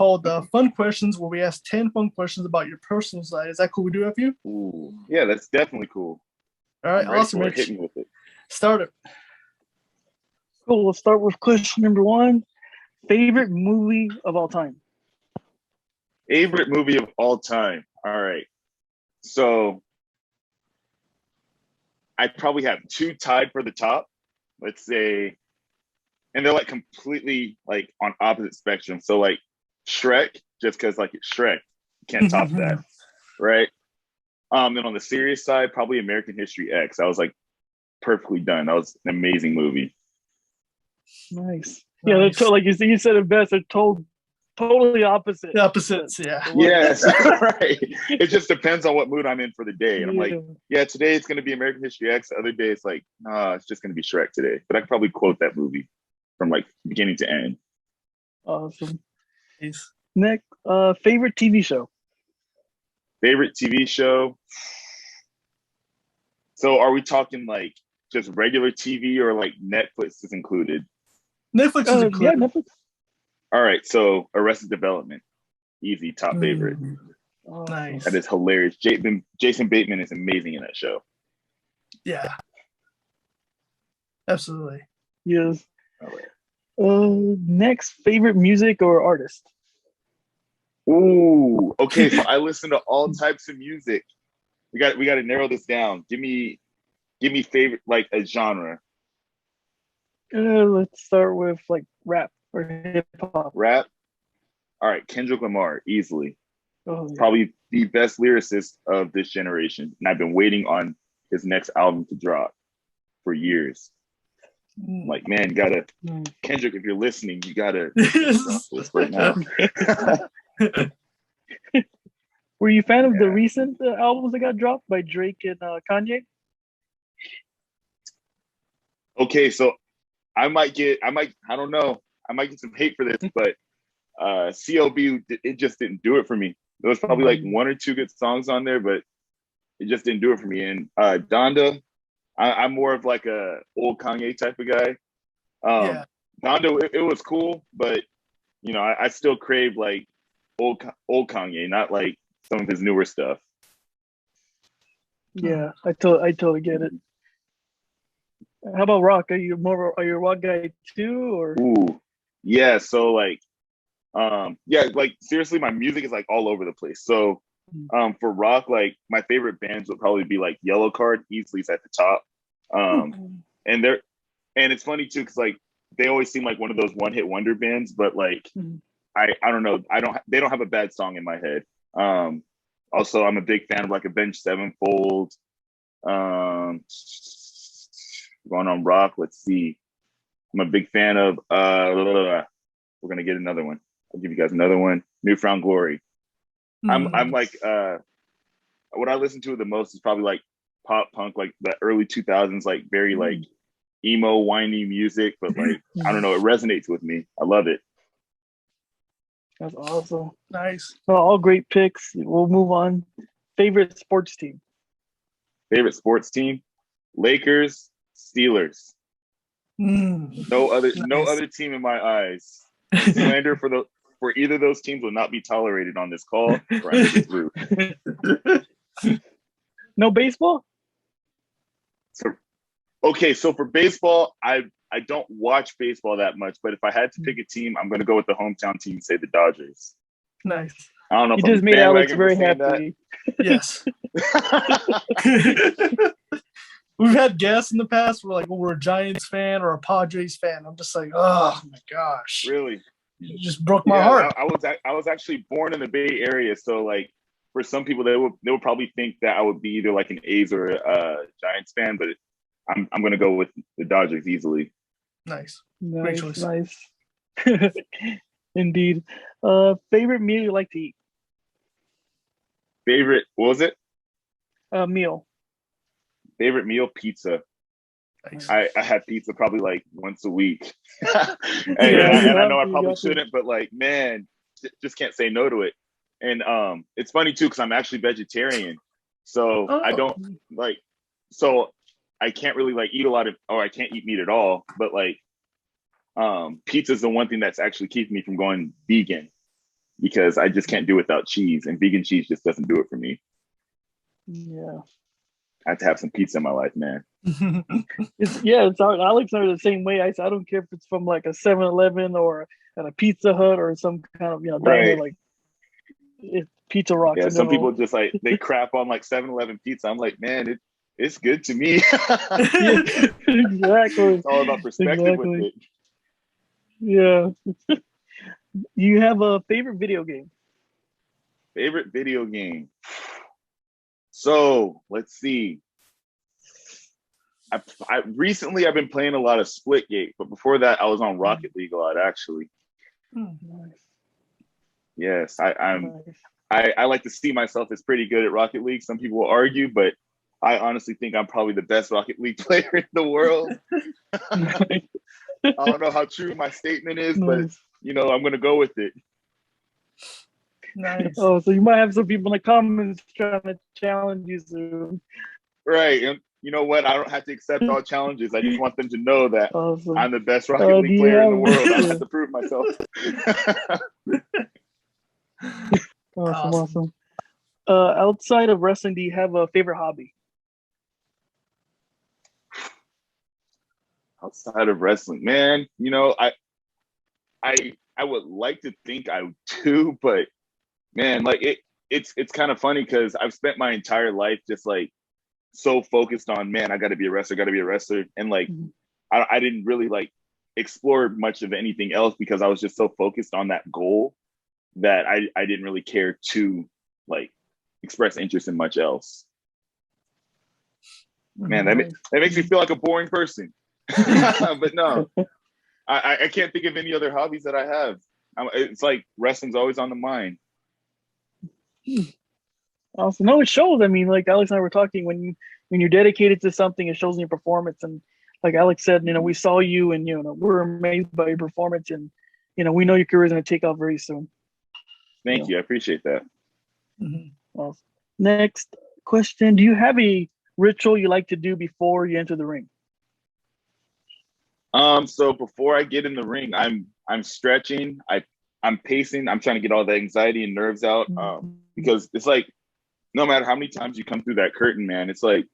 called Fun Questions, where we ask 10 fun questions about your personal side. Is that cool we do that for you? Ooh, yeah, that's definitely cool. All right, I'm ready awesome, for it. Mitch. Hit me with it. Start it. Cool. We'll start with question number 1. Favorite movie of all time? Favorite movie of all time. All right. So I probably have 2 tied for the top. Let's say, and they're like completely like on opposite spectrum. So like Shrek, just because like it's Shrek, you can't top that, right? And on the serious side, probably American History X. I was like perfectly done. That was an amazing movie. Nice. Yeah, they're like you said it best. They're totally opposite. The opposites, yeah. Yes, right. It just depends on what mood I'm in for the day. And I'm like, yeah, today it's going to be American History X. The other day it's like, nah, it's just going to be Shrek today. But I could probably quote that movie from like beginning to end. Awesome. Peace. Next, favorite TV show? Favorite TV show? So are we talking like just regular TV or like Netflix is included? Netflix is included. Yeah, Netflix. All right, so Arrested Development. Easy, top favorite. Oh, Nice. That is hilarious. Jason Bateman is amazing in that show. Yeah. Absolutely. Yes. All right. Next, favorite music or artist? Ooh, okay. So I listen to all types of music. We got to narrow this down. Give me favorite like a genre. Let's start with like rap or hip hop. Rap. All right, Kendrick Lamar, easily. Oh, yeah. Probably the best lyricist of this generation, and I've been waiting on his next album to drop for years. Like, man, Kendrick, if you're listening, you gotta drop this right now. Were you a fan of the recent albums that got dropped by Drake and Kanye? Okay, so I don't know. I might get some hate for this, but CLB, it just didn't do it for me. There was probably like 1 or 2 good songs on there, but it just didn't do it for me. And Donda, I'm more of like a old Kanye type of guy. Donda, it was cool, but you know, I still crave like old Kanye, not like some of his newer stuff. Yeah, I totally get it. How about rock? Are you a rock guy too, or? Ooh, yeah. So like, like seriously, my music is like all over the place. So, for rock, like my favorite bands would probably be like Yellow Card, easily is at the top. And it's funny too, because like they always seem like one of those one-hit wonder bands, but like I don't know, they don't have a bad song in my head. Also, I'm a big fan of like Avenged Sevenfold. Going on rock, let's see. I'm a big fan of we're gonna get another one. I'll give you guys another one. Newfound Glory. I'm like what I listen to the most is probably like pop punk, like the early 2000s, like very like emo, whiny music, but like I don't know, it resonates with me. I love it. That's awesome. Nice. Well, all great picks. We'll move on. Favorite sports team? Favorite sports team? Lakers, Steelers. No other team in my eyes. Slander for either of those teams will not be tolerated on this call. No baseball? So for baseball, I don't watch baseball that much, but if I had to pick a team, I'm going to go with the hometown team and say the Dodgers. Nice. I don't know if you just made Alex very happy. Yes. We've had guests in the past where like, well, we're a Giants fan or a Padres fan. I'm just like, oh my gosh. Really? You just broke my heart. I was actually born in the Bay Area, so like for some people they would probably think that I would be either like an A's or a Giants fan, but I'm going to go with the Dodgers easily. Nice. Great choice. Nice. Indeed. Favorite meal you like to eat? Favorite, what was it? Meal. Favorite meal, pizza. Nice. I have pizza probably like once a week. and I know I probably shouldn't, but like, man, just can't say no to it. And it's funny too, because I'm actually vegetarian. So I don't like, so I can't really like eat a lot of, or I can't eat meat at all. But like, pizza is the one thing that's actually keeping me from going vegan. because I just can't do without cheese, and vegan cheese just doesn't do it for me. Yeah. I have to have some pizza in my life, man. It's Alex and I are the same way. I don't care if it's from like a 7-Eleven or at a Pizza Hut or some kind of diner. Right. Like pizza rocks. Yeah, in some general. people just like they crap on like 7-Eleven pizza. I'm like, man, it's good to me. Yeah, exactly. It's all about perspective with it. Yeah. You have a favorite video game? Favorite video game. So let's see. I recently I've been playing a lot of Splitgate, but before that I was on Rocket League a lot actually. Oh, nice. Yes, I'm Nice. I like to see myself as pretty good at Rocket League. Some people will argue, but I honestly think I'm probably the best Rocket League player in the world. I don't know how true my statement is, but Nice. I'm gonna go with it. Nice. Oh, so you might have some people in the comments trying to challenge you soon. Right. And you know what? I don't have to accept all challenges. I just want them to know that Awesome. I'm the best Rocket League player in the world. I don't have to prove myself. Awesome. Outside of wrestling, do you have a favorite hobby? Outside of wrestling, man, I would like to think I do, but man, like it's kind of funny because I've spent my entire life just like so focused on, man, I got to be a wrestler, and like I didn't really like explore much of anything else because I was just so focused on that goal that I didn't really care to like express interest in much else. Man, that makes me feel like a boring person. But no, I can't think of any other hobbies that I have. It's like wrestling's always on the mind. Awesome. No, it shows. I mean, like Alex and I were talking, when you're dedicated to something, it shows in your performance. And like Alex said, we saw you, and we're amazed by your performance, and we know your career is going to take off very soon. Thank you. I appreciate that. Awesome. Next question: do you have a ritual you like to do before you enter the ring? So before I get in the ring, I'm stretching. I'm pacing. I'm trying to get all the anxiety and nerves out. Because it's like, no matter how many times you come through that curtain, man, it's like,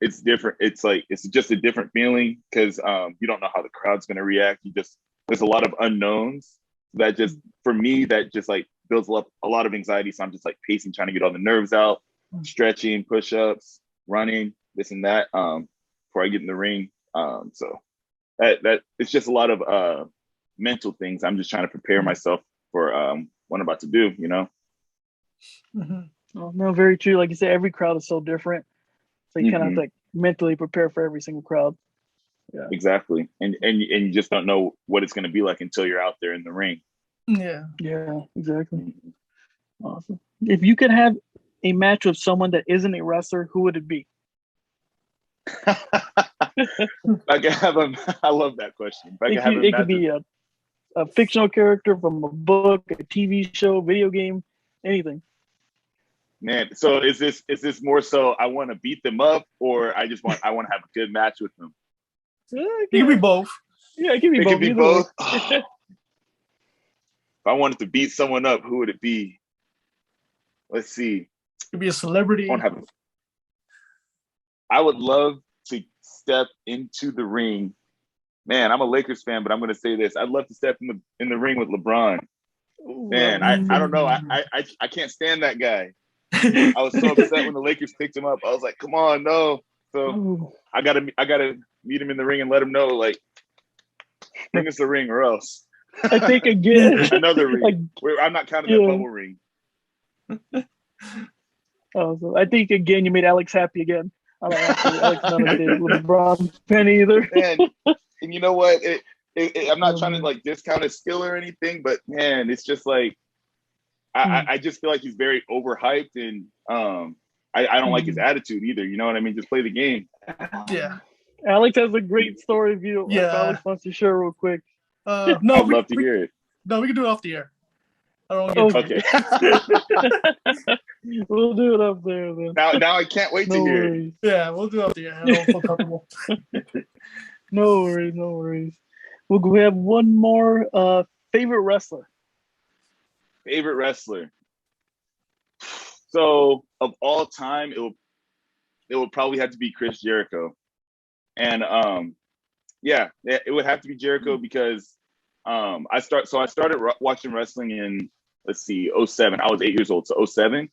it's different. It's like, it's just a different feeling because you don't know how the crowd's going to react. There's a lot of unknowns that just, for me, that just like builds up a lot of anxiety. So I'm just like pacing, trying to get all the nerves out, stretching, push-ups, running, this and that before I get in the ring. So that it's just a lot of mental things. I'm just trying to prepare myself for what I'm about to do, Oh, no, very true. Like you said, every crowd is so different. So you kind of have to like mentally prepare for every single crowd. Yeah. Exactly. And you just don't know what it's going to be like until you're out there in the ring. Yeah, exactly. Awesome. If you could have a match with someone that isn't a wrestler, who would it be? I love that question. It could be a fictional character from a book, a TV show, video game, anything. Man, so is this more so I want to beat them up, or I want to have a good match with them? It can be both. Yeah, it can be both. Can be both. If I wanted to beat someone up, who would it be? Let's see. It could be a celebrity. I would love to step into the ring. Man, I'm a Lakers fan, but I'm going to say this. I'd love to step in the ring with LeBron. Man, I don't know. I can't stand that guy. I was so upset when the Lakers picked him up. I was like, come on, no. So I gotta meet him in the ring and let him know, like, bring us a ring or else. I think again another ring. I'm not counting that bubble ring. So I think again you made Alex happy again. Alex not a big LeBron fan either. Man, and you know what? I'm not trying to like discount his skill or anything, but man, it's just like I just feel like he's very overhyped, and I don't like his attitude either. You know what I mean? Just play the game. Yeah. Alex has a great story of you. Yeah. Alex wants to share real quick. No, I'd love to hear it. No, we can do it off the air. I don't want to get okay. We'll do it up there then. Now I can't wait to hear it. Yeah, we'll do it up the air. I don't feel comfortable. No worries. We have one more favorite wrestler. Favorite wrestler. So of all time, it would probably have to be Chris Jericho, and yeah, it would have to be Jericho because I started watching wrestling in, let's see, '07. I was 8 years old, so '07.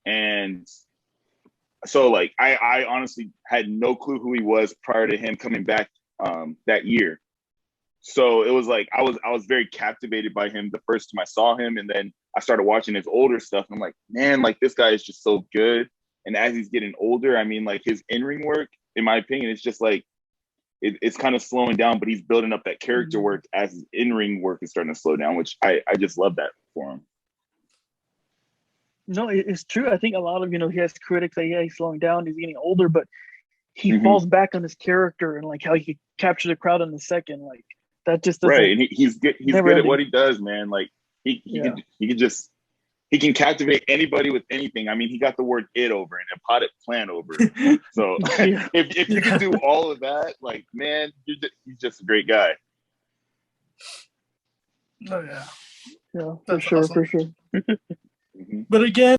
And so like I honestly had no clue who he was prior to him coming back that year. So it was like I was very captivated by him the first time I saw him, and then I started watching his older stuff. And I'm like, man, like this guy is just so good. And as he's getting older, I mean, like his in-ring work, in my opinion, it's just like it's kind of slowing down, but he's building up that character work as his in-ring work is starting to slow down, which I just love that for him. No, it's true. I think a lot of, he has critics say, yeah, he's slowing down, he's getting older, but he falls back on his character and like how he could capture the crowd in a second. Like that just doesn't. Right, and he's good at what he does, man. Like he can captivate anybody with anything. I mean, he got the word "it" over and a potted plant over. So if you can do all of that, like, man, he's just a great guy. Oh yeah, Yeah, that's for awesome. sure. But again,